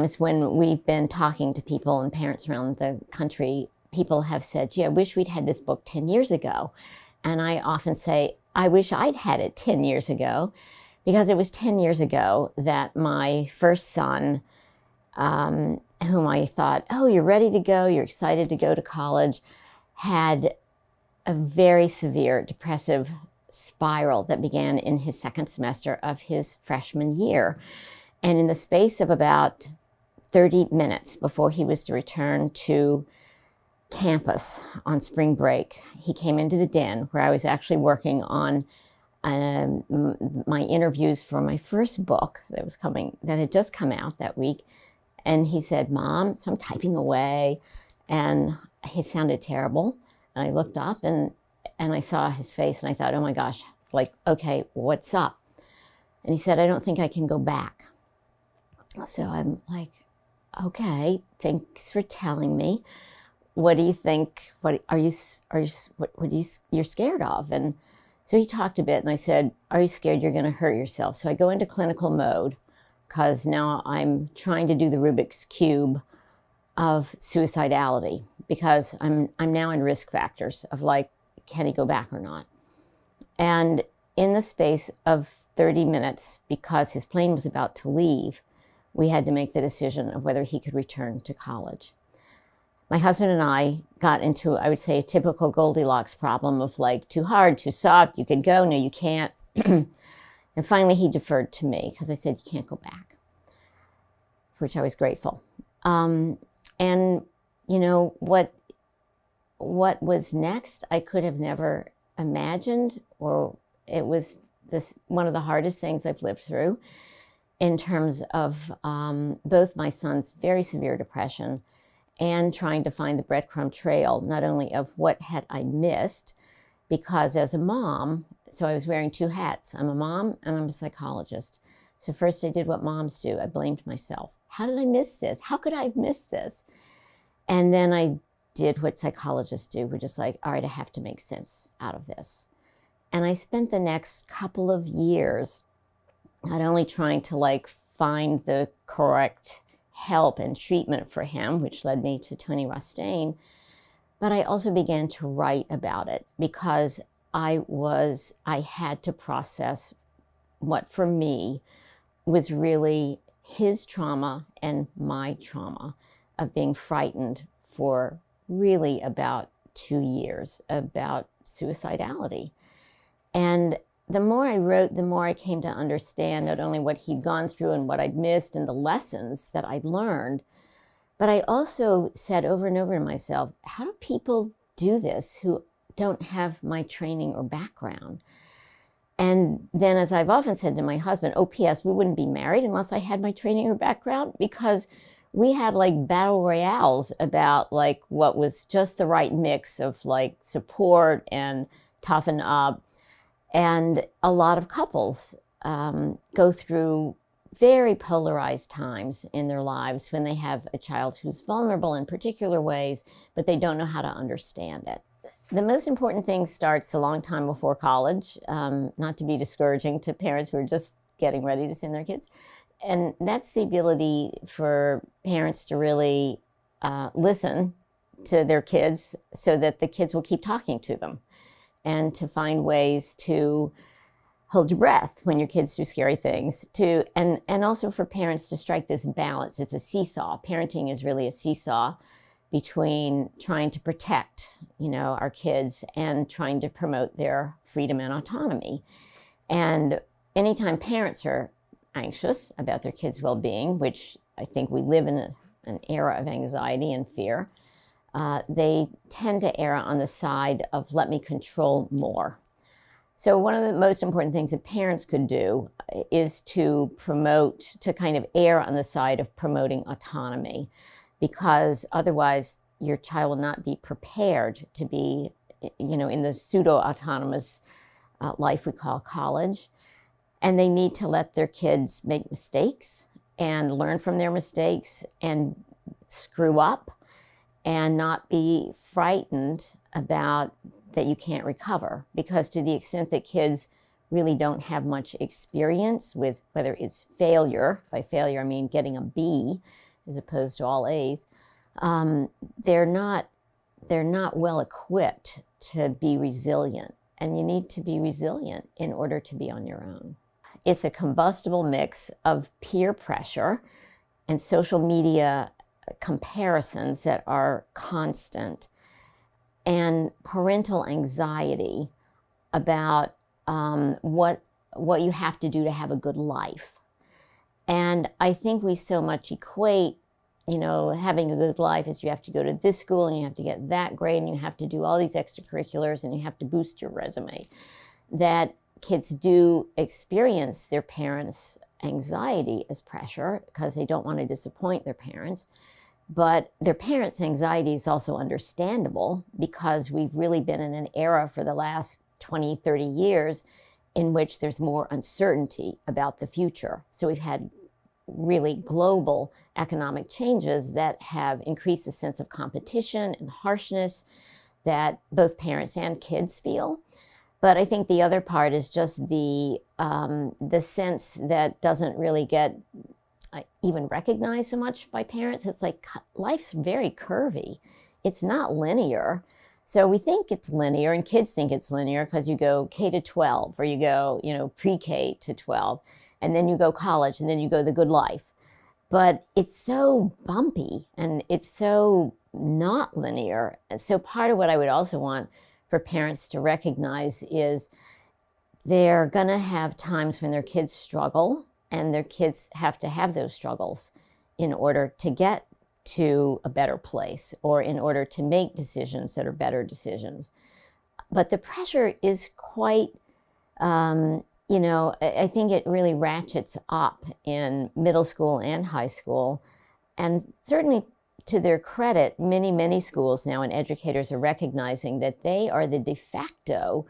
times when we've been talking to people and parents around the country, people have said, gee, I wish we'd had this book 10 years ago. And I often say, I wish I'd had it 10 years ago, because it was 10 years ago that my first son, whom I thought, oh, you're ready to go, you're excited to go to college, had a very severe depressive spiral that began in his second semester of his freshman year. And in the space of about 30 minutes before he was to return to campus on spring break, he came into the den where I was actually working on my interviews for my first book that had just come out that week. And he said, Mom, so I'm typing away, and he sounded terrible. And I looked up and I saw his face, and I thought, oh my gosh, like, okay, what's up? And he said, I don't think I can go back. So I'm like, okay, thanks for telling me. What do you think? What are you you're scared of? And so he talked a bit, and I said, are you scared you're going to hurt yourself? So I go into clinical mode, because now I'm trying to do the Rubik's Cube of suicidality, because I'm now in risk factors of like, can he go back or not? And in the space of 30 minutes, because his plane was about to leave, we had to make the decision of whether he could return to college. My husband and I got into, I would say, a typical Goldilocks problem of like, too hard, too soft, you could go, no, you can't. And finally he deferred to me, because I said, you can't go back, for which I was grateful. And you know, what was next, I could have never imagined, or it was one of the hardest things I've lived through in terms of both my son's very severe depression and trying to find the breadcrumb trail, not only of what had I missed, because as a mom, so I was wearing two hats. I'm a mom and I'm a psychologist. So first I did what moms do. I blamed myself. How did I miss this? How could I have missed this? And then I did what psychologists do. We're just like, all right, I have to make sense out of this. And I spent the next couple of years not only trying to like find the correct help and treatment for him, which led me to Tony Rostain, but I also began to write about it, because I had to process what for me was really his trauma and my trauma of being frightened for really about 2 years about suicidality. And the more I wrote, the more I came to understand not only what he'd gone through and what I'd missed and the lessons that I'd learned, but I also said over and over to myself, how do people do this who don't have my training or background? And then, as I've often said to my husband, oh, P.S., we wouldn't be married unless I had my training or background, because we had like battle royales about like what was just the right mix of like support and toughen up. And a lot of couples go through very polarized times in their lives when they have a child who's vulnerable in particular ways, but they don't know how to understand it. The most important thing starts a long time before college, not to be discouraging to parents who are just getting ready to send their kids. And that's the ability for parents to really listen to their kids so that the kids will keep talking to them, and to find ways to hold your breath when your kids do scary things, and also for parents to strike this balance. It's a seesaw. Parenting is really a seesaw between trying to protect, our kids and trying to promote their freedom and autonomy. And anytime parents are anxious about their kids' well-being, which I think we live in an era of anxiety and fear, they tend to err on the side of let me control more. So one of the most important things that parents could do is to kind of err on the side of promoting autonomy, because otherwise your child will not be prepared to be, in the pseudo-autonomous life we call college. And they need to let their kids make mistakes and learn from their mistakes and screw up, and not be frightened about that you can't recover. Because to the extent that kids really don't have much experience with whether it's failure, by failure I mean getting a B, as opposed to all A's, they're not well equipped to be resilient. And you need to be resilient in order to be on your own. It's a combustible mix of peer pressure and social media comparisons that are constant, and parental anxiety about what you have to do to have a good life. And I think we so much equate, having a good life is you have to go to this school and you have to get that grade and you have to do all these extracurriculars and you have to boost your resume. That kids do experience their parents' anxiety as pressure because they don't want to disappoint their parents. But their parents' anxiety is also understandable because we've really been in an era for the last 20, 30 years in which there's more uncertainty about the future. So we've had really global economic changes that have increased the sense of competition and harshness that both parents and kids feel. But I think the other part is just the sense that doesn't really get even recognized so much by parents. It's like life's very curvy. It's not linear. So we think it's linear, and kids think it's linear because you go K to 12, or you go, pre-K to 12, and then you go college, and then you go the good life. But it's so bumpy, and it's so not linear. And so part of what I would also want for parents to recognize is they're going to have times when their kids struggle, and their kids have to have those struggles in order to get to a better place, or in order to make decisions that are better decisions. But the pressure is quite, I think it really ratchets up in middle school and high school. And certainly to their credit, many schools now and educators are recognizing that they are the de facto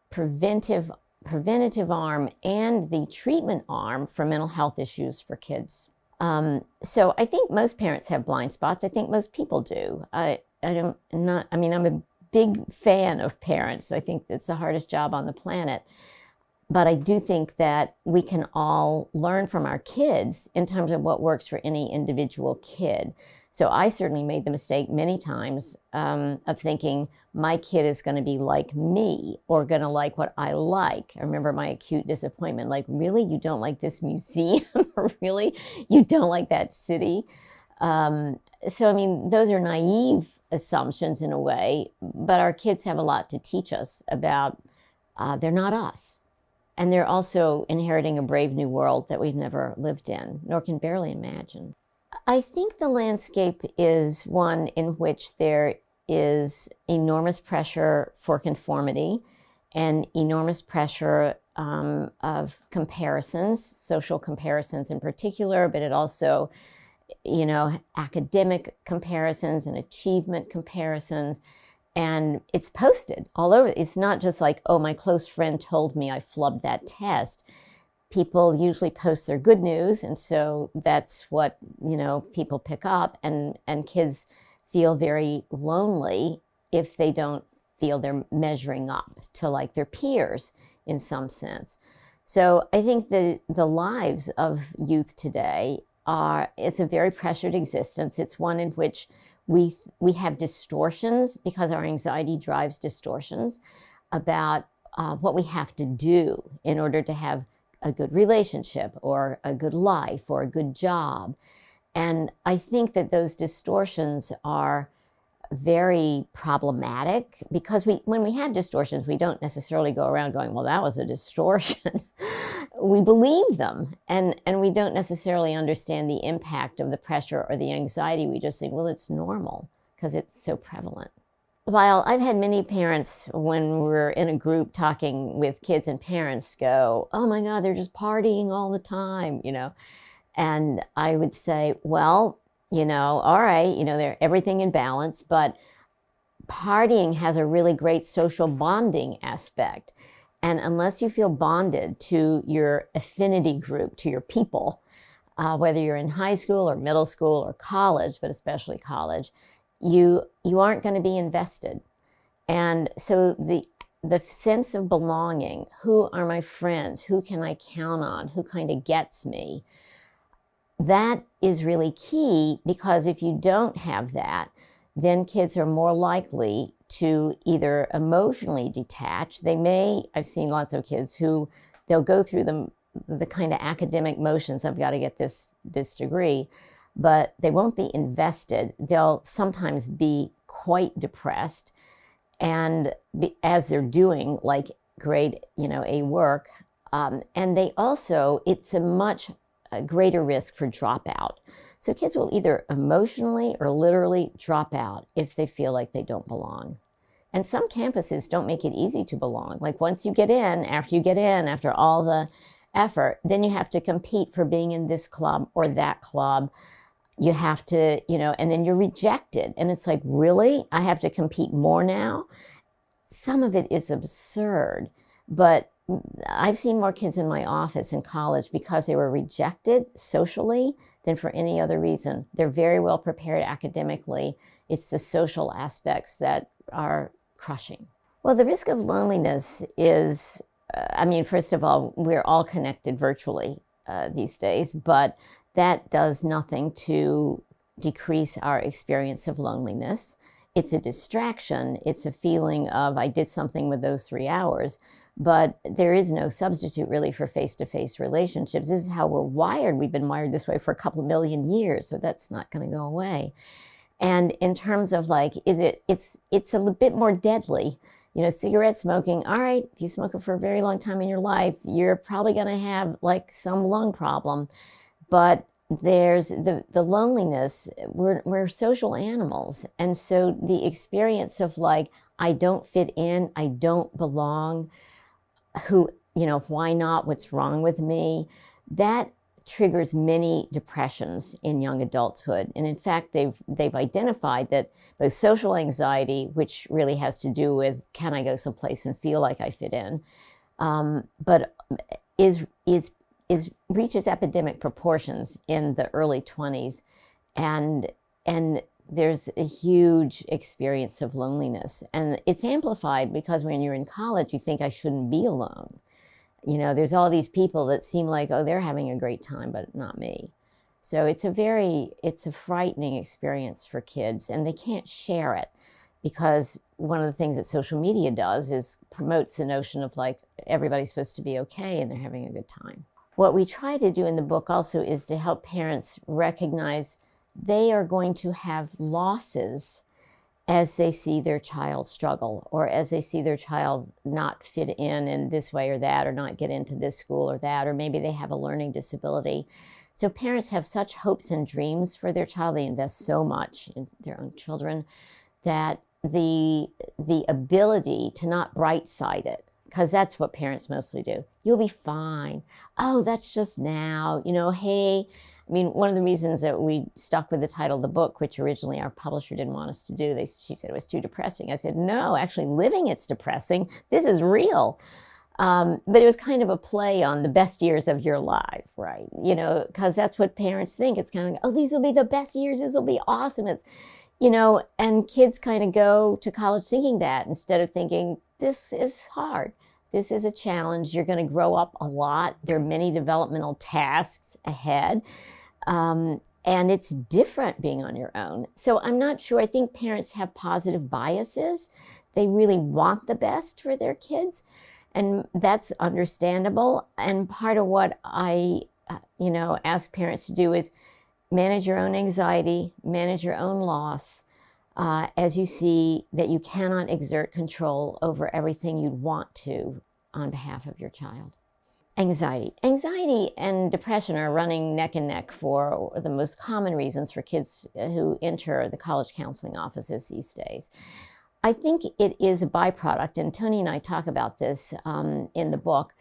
preventative arm and the treatment arm for mental health issues for kids. So I think most parents have blind spots. I think most people do. I'm a big fan of parents. I think it's the hardest job on the planet. But I do think that we can all learn from our kids in terms of what works for any individual kid. So I certainly made the mistake many times of thinking my kid is going to be like me, or going to like what I like. I remember my acute disappointment, like, really? You don't like this museum? Really? You don't like that city? Those are naive assumptions in a way, but our kids have a lot to teach us about they're not us. And they're also inheriting a brave new world that we've never lived in, nor can barely imagine. I think the landscape is one in which there is enormous pressure for conformity and enormous pressure of comparisons, social comparisons in particular, but it also, academic comparisons and achievement comparisons. And it's posted all over. It's not just like, oh, my close friend told me I flubbed that test. People usually post their good news, and so that's what people pick up, and kids feel very lonely if they don't feel they're measuring up to like their peers in some sense. So I think the lives of youth today it's a very pressured existence. It's one in which we have distortions because our anxiety drives distortions about what we have to do in order to have a good relationship or a good life or a good job. And I think that those distortions are very problematic because when we have distortions, we don't necessarily go around going, well, that was a distortion. We believe them, and we don't necessarily understand the impact of the pressure or the anxiety. We just think, well, it's normal because it's so prevalent. While I've had many parents, when we're in a group talking with kids and parents, go, oh my God, they're just partying all the time, And I would say, well, all right, they're everything in balance, but partying has a really great social bonding aspect. And unless you feel bonded to your affinity group, to your people, whether you're in high school or middle school or college, but especially college, you aren't going to be invested. And so the sense of belonging, who are my friends, who can I count on, who kind of gets me, that is really key, because if you don't have that, then kids are more likely to either emotionally detach. I've seen lots of kids who they'll go through the kind of academic motions, I've got to get this degree, but they won't be invested. They'll sometimes be quite depressed, and as they're doing like grade A work, and they also, it's a much greater risk for dropout. So kids will either emotionally or literally drop out if they feel like they don't belong. And some campuses don't make it easy to belong. Like once you get in, after all the effort, then you have to compete for being in this club or that club. You have to, and then you're rejected. And it's like, really? I have to compete more now? Some of it is absurd, but I've seen more kids in my office in college because they were rejected socially than for any other reason. They're very well prepared academically. It's the social aspects that are crushing. Well, the risk of loneliness is, first of all, we're all connected virtually these days, but that does nothing to decrease our experience of loneliness. It's a distraction. It's a feeling of, I did something with those 3 hours, but there is no substitute really for face-to-face relationships. This is how we're wired. We've been wired this way for a couple of million years, so that's not going to go away. And in terms of like, it's a bit more deadly. Cigarette smoking, all right, if you smoke it for a very long time in your life, you're probably going to have like some lung problem. But there's the loneliness. We're social animals. And so the experience of like, I don't fit in, I don't belong, why not, what's wrong with me, that triggers many depressions in young adulthood. And in fact, they've identified that both social anxiety, which really has to do with, can I go someplace and feel like I fit in, but reaches epidemic proportions in the early 20s. And there's a huge experience of loneliness. And it's amplified because when you're in college, you think I shouldn't be alone. There's all these people that seem like, oh, they're having a great time, but not me. So it's a frightening experience for kids, and they can't share it because one of the things that social media does is promotes the notion of like, everybody's supposed to be okay and they're having a good time. What we try to do in the book also is to help parents recognize they are going to have losses as they see their child struggle, or as they see their child not fit in this way or that, or not get into this school or that, or maybe they have a learning disability. So parents have such hopes and dreams for their child. They invest so much in their own children that the ability to not bright side it, because that's what parents mostly do. You'll be fine. Oh, that's just now. Hey, one of the reasons that we stuck with the title of the book, which originally our publisher didn't want us to do, she said it was too depressing. I said, no, actually living it's depressing. This is real. But it was kind of a play on the best years of your life, right? Because that's what parents think. It's kind of like, oh, these will be the best years. This will be awesome. It's, and kids kind of go to college thinking that instead of thinking, this is hard. This is a challenge. You're going to grow up a lot. There are many developmental tasks ahead. And it's different being on your own. So I'm not sure. I think parents have positive biases. They really want the best for their kids. And that's understandable. And part of what I, ask parents to do is manage your own anxiety, manage your own loss, as you see that you cannot exert control over everything you'd want to on behalf of your child. Anxiety and depression are running neck and neck for the most common reasons for kids who enter the college counseling offices these days. I think it is a byproduct, and Tony and I talk about this in the book.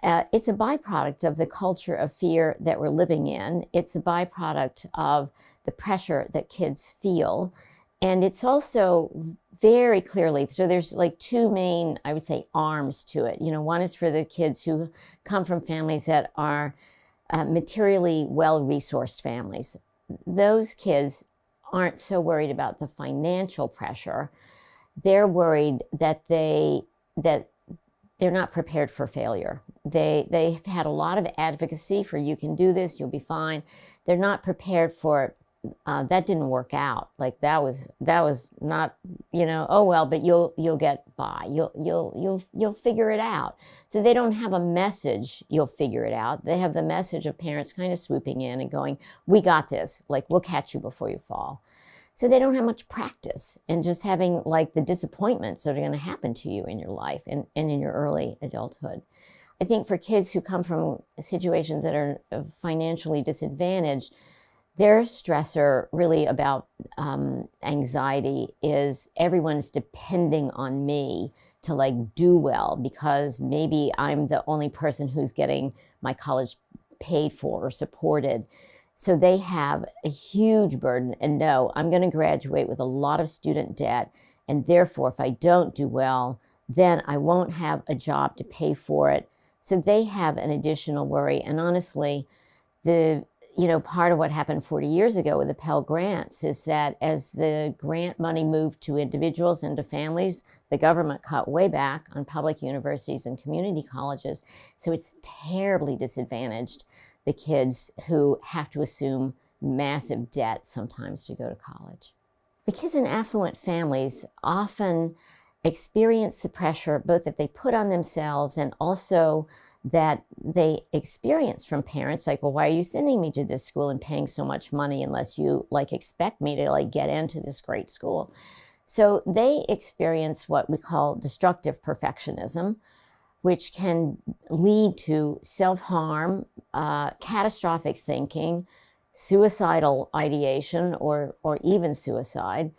It's a byproduct of the culture of fear that we're living in. It's a byproduct of the pressure that kids feel. And it's also very clearly, so there's like two main, I would say, arms to it. One is for the kids who come from families that are materially well-resourced families. Those kids aren't so worried about the financial pressure. They're worried that they're not prepared for failure. They've had a lot of advocacy for, you can do this, you'll be fine. They're not prepared for it. That didn't work out. Like that was not, oh well, but you'll get by. You'll figure it out. So they don't have a message, you'll figure it out. They have the message of parents kind of swooping in and going, we got this. Like, we'll catch you before you fall. So they don't have much practice and just having like the disappointments that are going to happen to you in your life and in your early adulthood. I think for kids who come from situations that are financially disadvantaged, their stressor really about anxiety is everyone's depending on me to like do well, because maybe I'm the only person who's getting my college paid for or supported. So they have a huge burden, and no, I'm going to graduate with a lot of student debt, and therefore if I don't do well, then I won't have a job to pay for it. So they have an additional worry. And honestly, part of what happened 40 years ago with the Pell Grants is that as the grant money moved to individuals and to families, the government cut way back on public universities and community colleges. So it's terribly disadvantaged the kids who have to assume massive debt sometimes to go to college. The kids in affluent families often experience the pressure both that they put on themselves and also that they experience from parents, like, well, why are you sending me to this school and paying so much money unless you like expect me to like get into this great school? So they experience what we call destructive perfectionism, which can lead to self-harm, catastrophic thinking, suicidal ideation, or even suicide,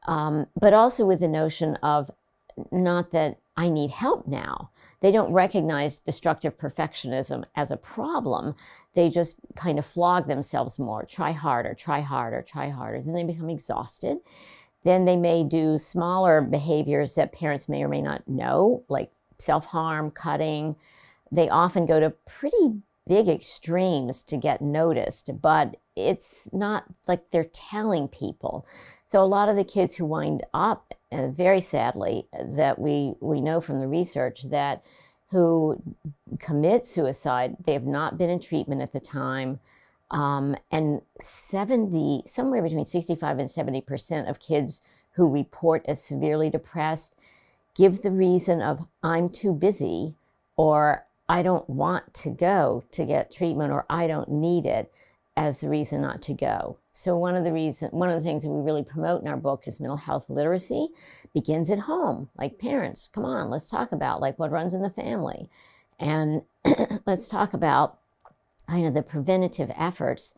but also with the notion of not that I need help now. They don't recognize destructive perfectionism as a problem. They just kind of flog themselves more, try harder, try harder, try harder. Then they become exhausted. Then they may do smaller behaviors that parents may or may not know, like self-harm, cutting. They often go to pretty big extremes to get noticed, but it's not like they're telling people. So a lot of the kids who wind up, very sadly, that we know from the research, that who commit suicide, they have not been in treatment at the time. And somewhere between 65 and 70% of kids who report as severely depressed give the reason of, I'm too busy, or I don't want to go to get treatment, or I don't need it, as the reason not to go. So one of the things that we really promote in our book is mental health literacy. Begins at home. Like, parents, come on, let's talk about like what runs in the family. And let's talk about the preventative efforts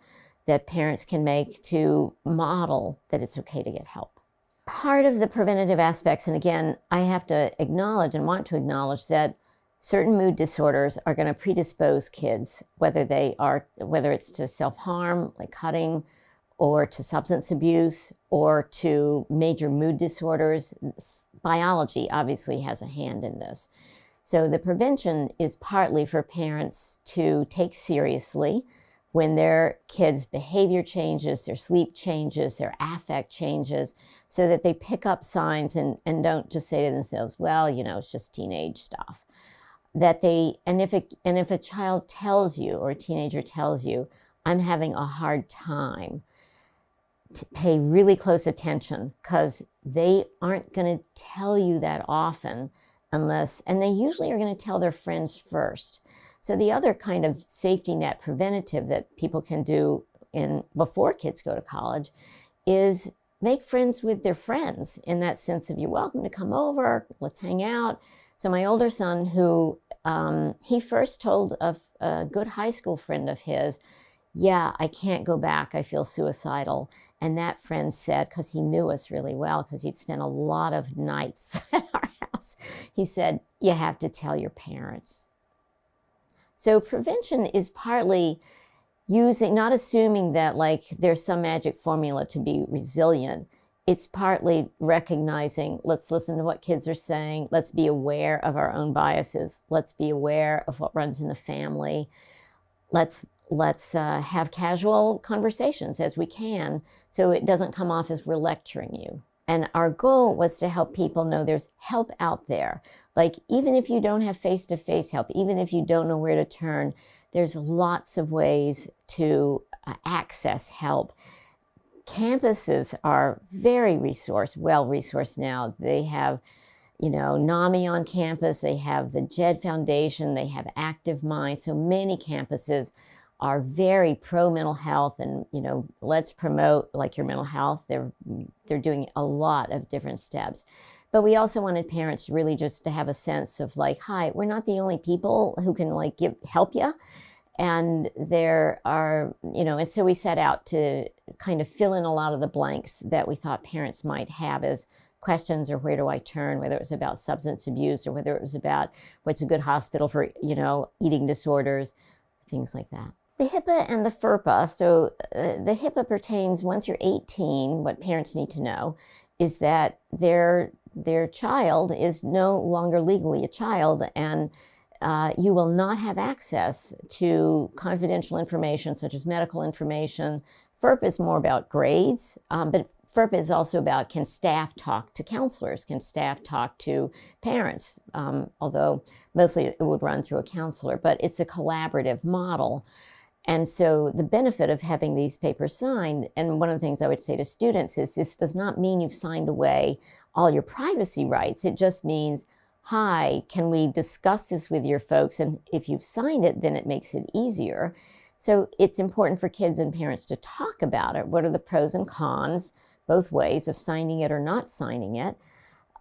that parents can make to model that it's okay to get help. Part of the preventative aspects, and again, I have to acknowledge and want to acknowledge that certain mood disorders are going to predispose kids, whether it's to self-harm, like cutting, or to substance abuse, or to major mood disorders. Biology obviously has a hand in this. So the prevention is partly for parents to take seriously when their kids' behavior changes, their sleep changes, their affect changes, so that they pick up signs and don't just say to themselves, well, it's just teenage stuff. If a child tells you, or a teenager tells you, I'm having a hard time, to pay really close attention, because they aren't going to tell you that often and they usually are going to tell their friends first. So the other kind of safety net preventative that people can do before kids go to college is make friends with their friends, in that sense of, you're welcome to come over, let's hang out. So my older son, who he first told a good high school friend of his, yeah, I can't go back, I feel suicidal. And that friend said, because he knew us really well, because he'd spent a lot of nights at our house, he said, you have to tell your parents. So prevention is partly not assuming that like there's some magic formula to be resilient. It's partly recognizing, let's listen to what kids are saying. Let's be aware of our own biases. Let's be aware of what runs in the family. Let's have casual conversations as we can, so it doesn't come off as we're lecturing you. And our goal was to help people know there's help out there. Like, even if you don't have face-to-face help, even if you don't know where to turn, there's lots of ways to access help. Campuses are very well-resourced now. They have, NAMI on campus, they have the JED Foundation, they have Active Mind. So many campuses are very pro mental health, and let's promote like your mental health. They're doing a lot of different steps. But we also wanted parents really just to have a sense of like, hi, we're not the only people who can like help you. And there are, and so we set out to kind of fill in a lot of the blanks that we thought parents might have as questions, or where do I turn, whether it was about substance abuse or whether it was about what's a good hospital for, eating disorders, things like that. The HIPAA and the FERPA. So the HIPAA pertains once you're 18. What parents need to know is that their child is no longer legally a child, and you will not have access to confidential information such as medical information. FERPA is more about grades, but FERPA is also about, can staff talk to counselors? Can staff talk to parents? Although mostly it would run through a counselor, but it's a collaborative model. And so the benefit of having these papers signed, and one of the things I would say to students is, this does not mean you've signed away all your privacy rights. It just means, hi, can we discuss this with your folks? And if you've signed it, then it makes it easier. So it's important for kids and parents to talk about it. What are the pros and cons, both ways, of signing it or not signing it?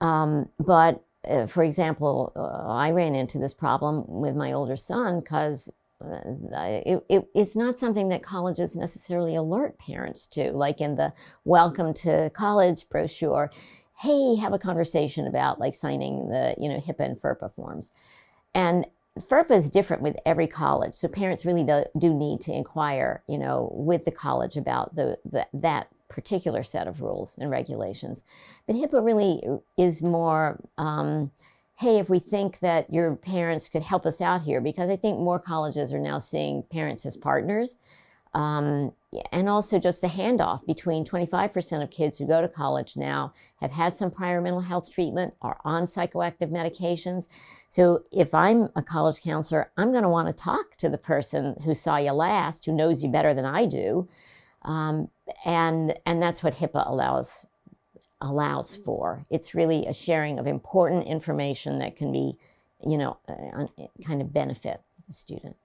But for example, I ran into this problem with my older son because it's not something that colleges necessarily alert parents to, like in the welcome to college brochure. Hey, have a conversation about like signing the HIPAA and FERPA forms. And FERPA is different with every college, so parents really do need to inquire with the college about that particular set of rules and regulations. But HIPAA really is more hey, if we think that your parents could help us out here, because I think more colleges are now seeing parents as partners. And also just the handoff between 25% of kids who go to college now have had some prior mental health treatment, are on psychoactive medications. So if I'm a college counselor, I'm going to want to talk to the person who saw you last, who knows you better than I do. And that's what HIPAA allows for. It's really a sharing of important information that can be, kind of benefit the student.